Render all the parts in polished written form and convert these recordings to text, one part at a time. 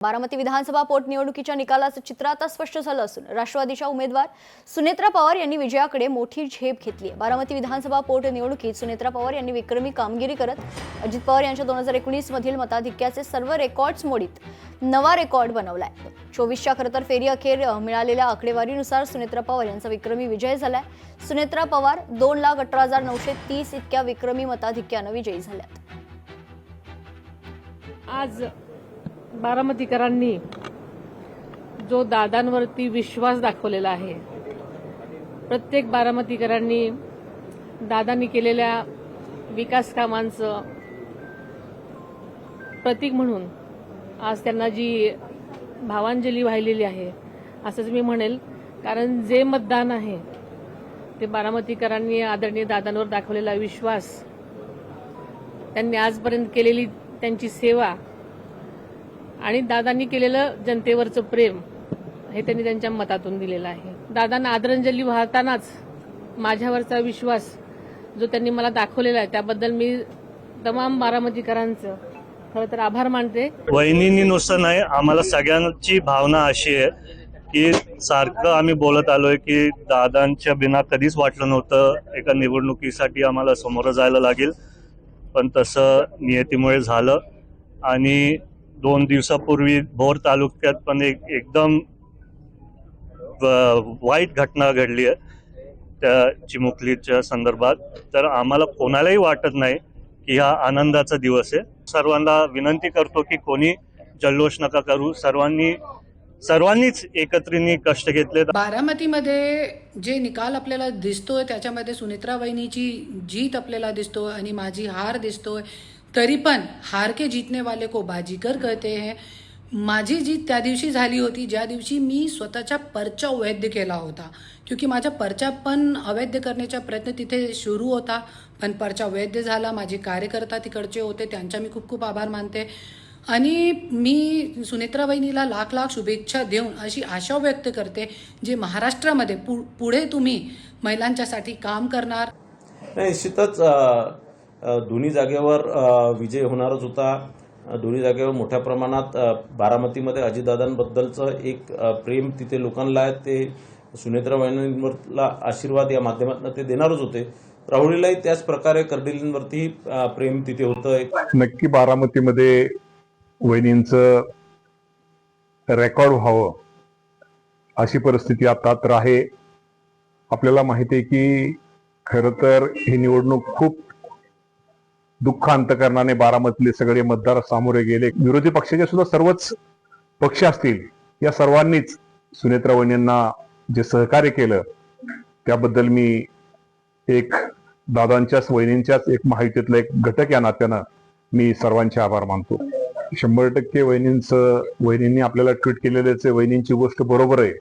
बारामती विधानसभा पोटनिवडणुकीच्या निकालाचं चित्र आता स्पष्ट झालं असून राष्ट्रवादीच्या उमेदवार सुनेत्रा पवार यांनी विजयाकडे मोठी झेप घेतली आहे। बारामती विधानसभा पोटनिवडणुकीत सुनेत्रा पवार यांनी विक्रमी कामगिरी करत अजित पवार यांच्या 2019 मधील मताधिक्याचे सर्व रेकॉर्ड्स मोडीत नवा रेकॉर्ड बनवलाय। 24च्या खरतर फेरी अखेर मिळालेल्या आकडेवारीनुसार सुनेत्रा पवार यांचा विक्रमी विजय झालाय। सुनेत्रा पवार 2,18,930 इतक्या विक्रमी मताधिक्याने विजयी झाल्यात। आज बारामतीकरांनी जो दादांवरती विश्वास दाखवलेला आहे, प्रत्येक बारामतीकरांनी दादांनी केलेल्या विकास कामांचं प्रतीक म्हणून आज त्यांना जी भावांजली वाहिलेली आहे असंच मी म्हणेल। कारण जे मतदान आहे ते बारामतीकरांनी आदरणीय दादांवर दाखवलेला विश्वास, त्यांनी आजपर्यंत केलेली त्यांची सेवा आणि दादांनी केलेलं जनतेवरचं प्रेम हे त्यांनी त्यांच्या मतातून दिलेलं आहे। दादांना आदरांजली वाहतानाच माझ्यावरचा विश्वास जो त्यांनी मला दाखवलेला आहे त्याबद्दल मी तमाम बारामतीकरांचं खरं तर आभार मानते। वहिनींनी नुसतं नाही, आम्हाला सगळ्यांची भावना अशी आहे की सारखं आम्ही बोलत आलोय की दादांच्या बिना कधीच वाटलं नव्हतं एका निवडणुकीसाठी आम्हाला समोर जायला लागेल, पण तसं नियतीमुळे झालं। आणि 2 दिवसापूर्वी भोर तालुक्यात पण एकदम वाईट घटना घडली आहे त्या चिमुकलीच्या संदर्भात। तर आम्हाला कोणालाही वाटत नाही की हा आनंदाचा दिवस आहे। सर्वांना विनंती करतो की कोणी जल्लोष नका करू, सर्वांनीच एकत्रित कष्ट घेतले। बारामतीमध्ये जे निकाल आपल्याला दिसतोय त्याच्यामध्ये सुनेत्रा वहिनीची जीत आपल्याला दिसतोय आणि माझी हार दिसतोय। तरी पण हार के जीतने वाले को बाजीगर कहते हैं। माझी जीत त्या दिवशी झाली होती ज्या दिवशी मी स्वतःचा पर्चा अवैध केला होता, क्योंकि माझा पर्चा पण अवैध करण्याचा प्रयत्न तिथे सुरू होता, पण पर्चा वैध झाला। माझे कार्यकर्ता तिकडचे होते, त्यांचा मी खूप खूप आभार मानते। आणि मी सुनेत्रा वहिनीला लाख लाख शुभेच्छा देऊन अशी आशा व्यक्त करते जे महाराष्ट्रामध्ये पुढे तुम्ही महिलांच्यासाठी काम करणार। निश्चितच दोन्ही जागेवर विजय होणारच होता। दोन्ही जागेवर मोठ्या प्रमाणात बारामतीमध्ये अजितदादांबद्दलचं एक प्रेम तिथे लोकांना आहे, ते सुनेत्रा वहिनींवरला आशीर्वाद या माध्यमातून ते देणारच होते। राहुरीलाही त्याच प्रकारे कर्डिलींवरती प्रेम तिथे होतं। नक्की बारामतीमध्ये वहिनींचं रेकॉर्ड व्हावं अशी परिस्थिती आता तर आहे। आपल्याला माहिती आहे की खरं तर ही निवडणूक खूप दुःख अंतकरणाने बारामतीले सगळे मतदार सामोरे गेले। विरोधी पक्षाचे सुद्धा सर्वच पक्ष असतील, या सर्वांनीच सुनेत्रा वहिनींना जे सहकार्य केलं त्याबद्दल मी एक दादांच्याच वहिनींच्याच एक माहितीतला एक घटक या नात्यानं मी सर्वांचे आभार मानतो। 100% वहिनींनी आपल्याला ट्विट केलेल्याच वहिनींची गोष्ट बरोबर आहे।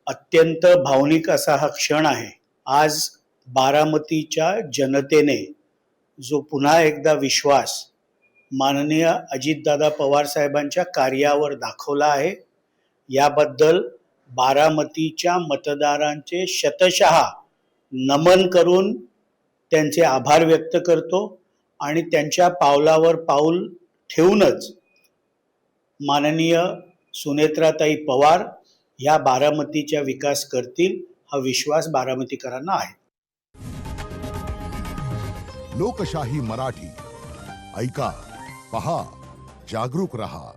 अत्यंत भावनिक असा हा क्षण आहे। आज बारामतीच्या जनतेने जो पुन्हा एकदा विश्वास माननीय अजितदादा पवार साहेबांच्या कार्यावर दाखवला आहे, याबद्दल बारामतीच्या मतदारांचे शतशः नमन करून त्यांचे आभार व्यक्त करतो। आणि त्यांच्या पावलावर पाऊल ठेवूनच माननीय सुनेत्राताई पवार या बारामतीचा विकास करतील हा विश्वास बारामतीकरांना आहे। लोकशाही मराठी ऐका, पहा, जागरूक रहा।